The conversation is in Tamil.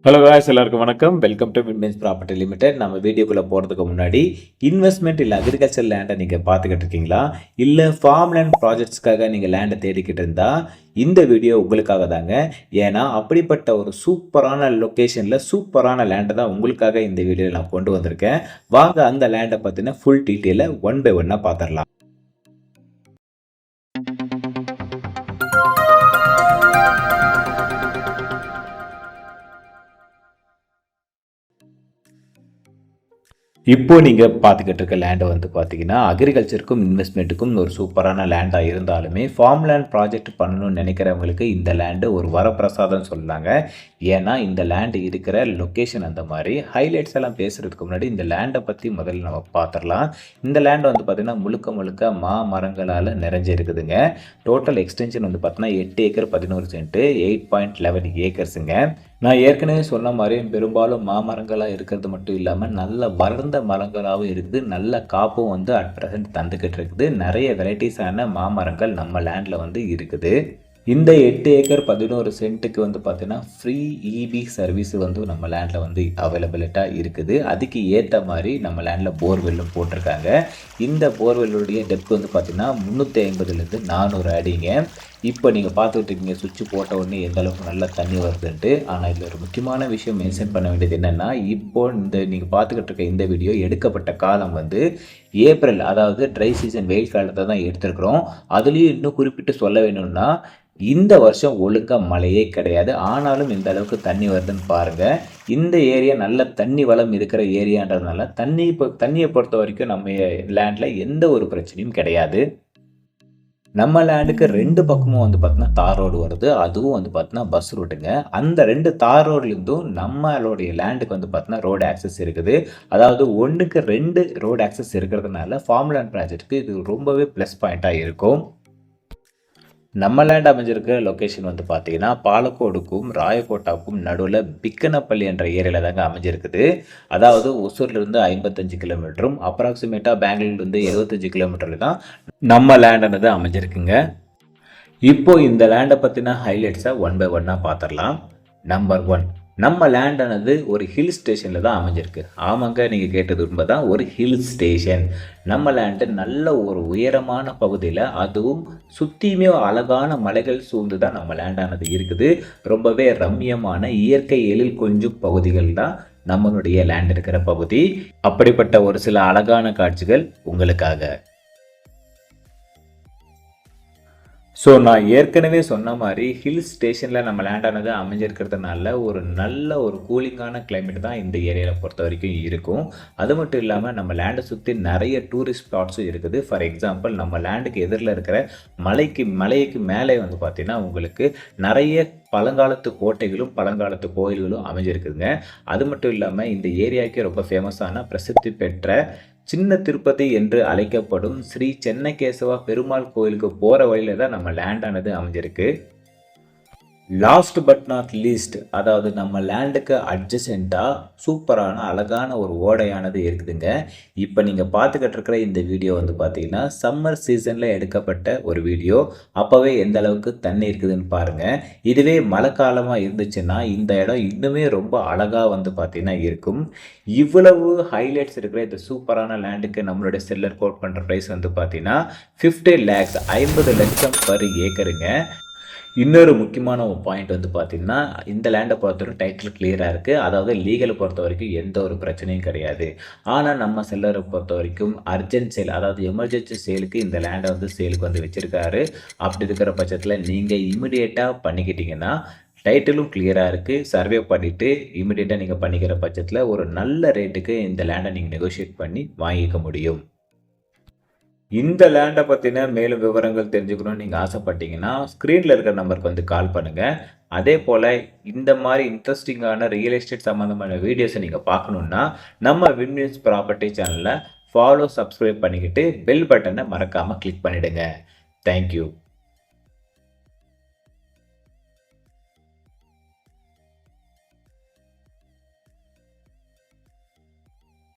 ஹலோ காய்ஸ், எல்லாருக்கும் வணக்கம். Welcome to Winmens property limited. நம்ம வீடியோக்குள்ளே போகிறதுக்கு முன்னாடி இன்வெஸ்ட்மெண்ட் இல்லை அக்ரிகல்ச்சர் லேண்டை நீங்கள் பார்த்துக்கிட்டு இருக்கீங்களா, இல்லை ஃபார்ம் லேண்ட் ப்ராஜெக்ட்ஸ்க்காக நீங்கள் லேண்டை தேடிக்கிட்டு இருந்தால் இந்த வீடியோ உங்களுக்காக தாங்க. ஏன்னா அப்படிப்பட்ட ஒரு சூப்பரான லொக்கேஷனில் சூப்பரான லேண்டை தான் உங்களுக்காக இந்த வீடியோவில் நான் கொண்டு வந்திருக்கேன். வாங்க அந்த லேண்டை பற்றின ஃபுல் டீட்டெயிலை ஒன் பை ஒன்னாக பார்த்துடலாம். இப்போ நீங்கள் பார்த்துக்கிட்டு இருக்க லேண்டை வந்து பார்த்தீங்கன்னா அக்ரிகல்ச்சருக்கும் இன்வெஸ்ட்மெண்ட்டுக்கும் ஒரு சூப்பரான லேண்டாக இருந்தாலுமே ஃபார்ம் லேண்ட் ப்ராஜெக்ட் பண்ணணும்னு நினைக்கிறவங்களுக்கு இந்த லேண்டு ஒரு வரப்பிரசாதம் சொல்லலாங்க. ஏன்னா இந்த லேண்டு இருக்கிற லொக்கேஷன் அந்த மாதிரி ஹைலைட்ஸ் எல்லாம் பேசுகிறதுக்கு முன்னாடி இந்த லேண்டை பற்றி முதல்ல நம்ம பார்த்துடலாம். இந்த லேண்டு வந்து பார்த்திங்கன்னா முழுக்க முழுக்க மரங்களால் நிறைஞ்சிருக்குதுங்க. டோட்டல் எக்ஸ்டென்ஷன் வந்து பார்த்தீங்கன்னா 8 ஏக்கர் 11 சென்ட்டு 8.11 ஏக்கர்ஸுங்க. நான் ஏற்கனவே சொன்ன மாதிரி பெரும்பாலும் மாமரங்களாக இருக்கிறது மட்டும் இல்லாமல் நல்ல வளர்ந்த மரங்களாகவும் இருக்குது. நல்ல காப்பும் வந்து அட் ப்ரெசென்ட் தந்துக்கிட்டு இருக்குது. நிறைய வெரைட்டிஸான மாமரங்கள் நம்ம லேண்டில் வந்து இருக்குது. இந்த 8 ஏக்கர் 11 சென்ட்டுக்கு வந்து பார்த்தீங்கன்னா ஃப்ரீ இபி சர்வீஸ் வந்து நம்ம லேண்டில் வந்து அவைலபிலிட்டாக இருக்குது. அதுக்கு ஏற்ற மாதிரி நம்ம லேண்டில் போர்வெல்லும் போட்டிருக்காங்க. இந்த போர்வெல்லுடைய டெப்த் வந்து பார்த்திங்கன்னா 350லேருந்து 400 அடிங்க. இப்போ நீங்கள் பார்த்துக்கிட்டு இருக்கீங்க சுவிட்ச் போட்ட உடனே எந்த அளவுக்கு நல்லா தண்ணி வருதுன்ட்டு. ஆனால் இதில் ஒரு முக்கியமான விஷயம் மென்ஷன் பண்ண வேண்டியது என்னென்னா, இப்போது நீங்கள் பார்த்துக்கிட்டு இருக்க இந்த வீடியோ எடுக்கப்பட்ட காலம் வந்து ஏப்ரல், அதாவது ட்ரை சீசன் வெயில் காலத்தை தான் எடுத்துருக்குறோம். அதுலேயும் இன்னும் குறிப்பிட்டு சொல்ல வேணும்னா இந்த வருஷம் ஒழுங்காக மழையே கிடையாது. ஆனாலும் இந்த அளவுக்கு தண்ணி வருதுன்னு பாருங்கள். இந்த ஏரியா நல்ல தண்ணி வளம் இருக்கிற ஏரியான்றதுனால தண்ணியை பொறுத்த வரைக்கும் நம்ம லேண்டில் எந்த ஒரு பிரச்சனையும் கிடையாது. நம்ம லேண்டுக்கு 2 பக்கமும் வந்து பார்த்தீங்கன்னா தார் ரோடு வருது. அதுவும் வந்து பார்த்தீங்கன்னா பஸ் ரூட்டுங்க. அந்த 2 தார் ரோட்லேருந்தும் நம்மளுடைய லேண்டுக்கு வந்து பார்த்தீங்கன்னா ரோடு ஆக்சஸ் இருக்குது. அதாவது 1க்கு 2 ரோடு ஆக்சஸ் இருக்கிறதுனால ஃபார்ம் லேண்ட் ப்ராஜெக்ட்டுக்கு இது ரொம்பவே ப்ளஸ் பாயிண்ட்டாக இருக்கும். நம்ம லேண்ட் அமைஞ்சிருக்க லொக்கேஷன் வந்து பார்த்தீங்கன்னா பாலக்கோடுக்கும் ராயக்கோட்டாவுக்கும் நடுவில் பிக்கனப்பள்ளி என்ற ஏரியாவில் தாங்க அமைஞ்சிருக்குது. அதாவது ஒசூர்லேருந்து 55 கிலோமீட்டரும் அப்ராக்சிமேட்டாக பெங்களூர்லேருந்து 75 கிலோமீட்டரில் தான் நம்ம லேண்டானது அமைஞ்சிருக்குங்க. இப்போது இந்த லேண்டை பற்றின ஹைலைட்ஸை ஒன் பை ஒன்னாக பார்த்துடலாம். நம்பர் 1, நம்ம லேண்டானது ஒரு ஹில் ஸ்டேஷனில் தான் அமைஞ்சிருக்கு. ஆமாங்க, நீங்கள் கேட்டது உண்மைதான், ஒரு ஹில் ஸ்டேஷன். நம்ம லேண்டு நல்ல ஒரு உயரமான பகுதியில், அதுவும் சுற்றியுமே அழகான மலைகள் சூழ்ந்து தான் நம்ம லேண்டானது இருக்குது. ரொம்பவே ரம்யமான இயற்கை எழில் கொஞ்சம் பகுதிகள் தான் நம்மளுடைய லேண்ட் இருக்கிற பகுதி. அப்படிப்பட்ட ஒரு சில அழகான காட்சிகள் உங்களுக்காக. ஸோ நான் ஏற்கனவே சொன்ன மாதிரி ஹில் ஸ்டேஷனில் நம்ம லேண்டானது அமைஞ்சிருக்கிறதுனால ஒரு நல்ல ஒரு கூலிங்கான கிளைமேட் தான் இந்த ஏரியாவில் பொறுத்த வரைக்கும் இருக்கும். அது மட்டும் இல்லாமல் நம்ம லேண்டை சுற்றி நிறைய டூரிஸ்ட் ஸ்பாட்ஸும் இருக்குது. ஃபார் எக்ஸாம்பிள், நம்ம லேண்டுக்கு எதிரில் இருக்கிற மலைக்கு மேலே வந்து பார்த்திங்கன்னா உங்களுக்கு நிறைய பழங்காலத்து கோட்டைகளும் பழங்காலத்து கோயில்களும் அமைஞ்சிருக்குதுங்க. அது மட்டும் இல்லாமல் இந்த ஏரியாவுக்கு ரொம்ப ஃபேமஸான பிரசித்தி பெற்ற சின்ன திருப்பதி என்று அழைக்கப்படும் ஸ்ரீ சென்னகேசவா பெருமாள் கோயிலுக்கு போகிற வழியில் தான் நம்ம லேண்டானது அமைஞ்சிருக்கு. லாஸ்ட் பட் நாட் லீஸ்ட், அதாவது நம்ம லேண்டுக்கு அட்ஜசென்ட்டாக சூப்பரான அழகான ஒரு ஓடையானது இருக்குதுங்க. இப்போ நீங்கள் பார்த்துக்கிட்டு இருக்கிற இந்த வீடியோ வந்து பார்த்தீங்கன்னா சம்மர் சீசனில் எடுக்கப்பட்ட ஒரு வீடியோ. அப்போவே எந்த அளவுக்கு தண்ணி இருக்குதுன்னு பாருங்கள். இதுவே மழை காலமாக இருந்துச்சுன்னா இந்த இடம் இன்னுமே ரொம்ப அழகாக வந்து பார்த்தீங்கன்னா இருக்கும். இவ்வளவு ஹைலைட்ஸ் இருக்கிற இந்த சூப்பரான லேண்டுக்கு நம்மளுடைய செல்லர் கோட் பண்ணுற ப்ரைஸ் வந்து பார்த்தீங்கன்னா 50 lakhs, 50 லட்சம் பர் ஏக்கருங்க. இன்னொரு முக்கியமான ஒரு பாயிண்ட் வந்து பார்த்திங்கன்னா, இந்த லேண்டை பொறுத்தவரைக்கும் டைட்டில் கிளியராக இருக்குது. அதாவது லீகலை பொறுத்த வரைக்கும் எந்த ஒரு பிரச்சனையும் கிடையாது. ஆனால் நம்ம செல்லரை பொறுத்த வரைக்கும் அர்ஜென்ட் சேல், அதாவது எமர்ஜென்சி சேலுக்கு இந்த லேண்டை வந்து சேலுக்கு வந்து வச்சுருக்காரு. அப்படி இருக்கிற பட்சத்தில் நீங்கள் இமிடியேட்டாக பண்ணிக்கிட்டிங்கன்னா டைட்டிலும் கிளியராக இருக்குது. சர்வே பண்ணிவிட்டு இமிடியேட்டாக நீங்கள் பண்ணிக்கிற பட்சத்தில் ஒரு நல்ல ரேட்டுக்கு இந்த லேண்டை நீங்கள் நெகோஷியேட் பண்ணி வாங்கிக்க முடியும். இந்த லேண்டை பற்றின மேலும் விவரங்கள் தெரிஞ்சுக்கணும்னு நீங்கள் ஆசைப்பட்டீங்கன்னா ஸ்க்ரீனில் இருக்கிற நம்பருக்கு வந்து கால் பண்ணுங்கள். அதே போல் இந்த மாதிரி இன்ட்ரெஸ்டிங்கான ரியல் எஸ்டேட் சம்மந்தமான வீடியோஸை நீங்கள் பார்க்கணுன்னா நம்ம வின்மென்ஸ் ப்ராப்பர்ட்டி சேனலை ஃபாலோ, சப்ஸ்கிரைப் பண்ணிக்கிட்டு பெல் பட்டனை மறக்காமல் கிளிக் பண்ணிவிடுங்க. தேங்க்யூ.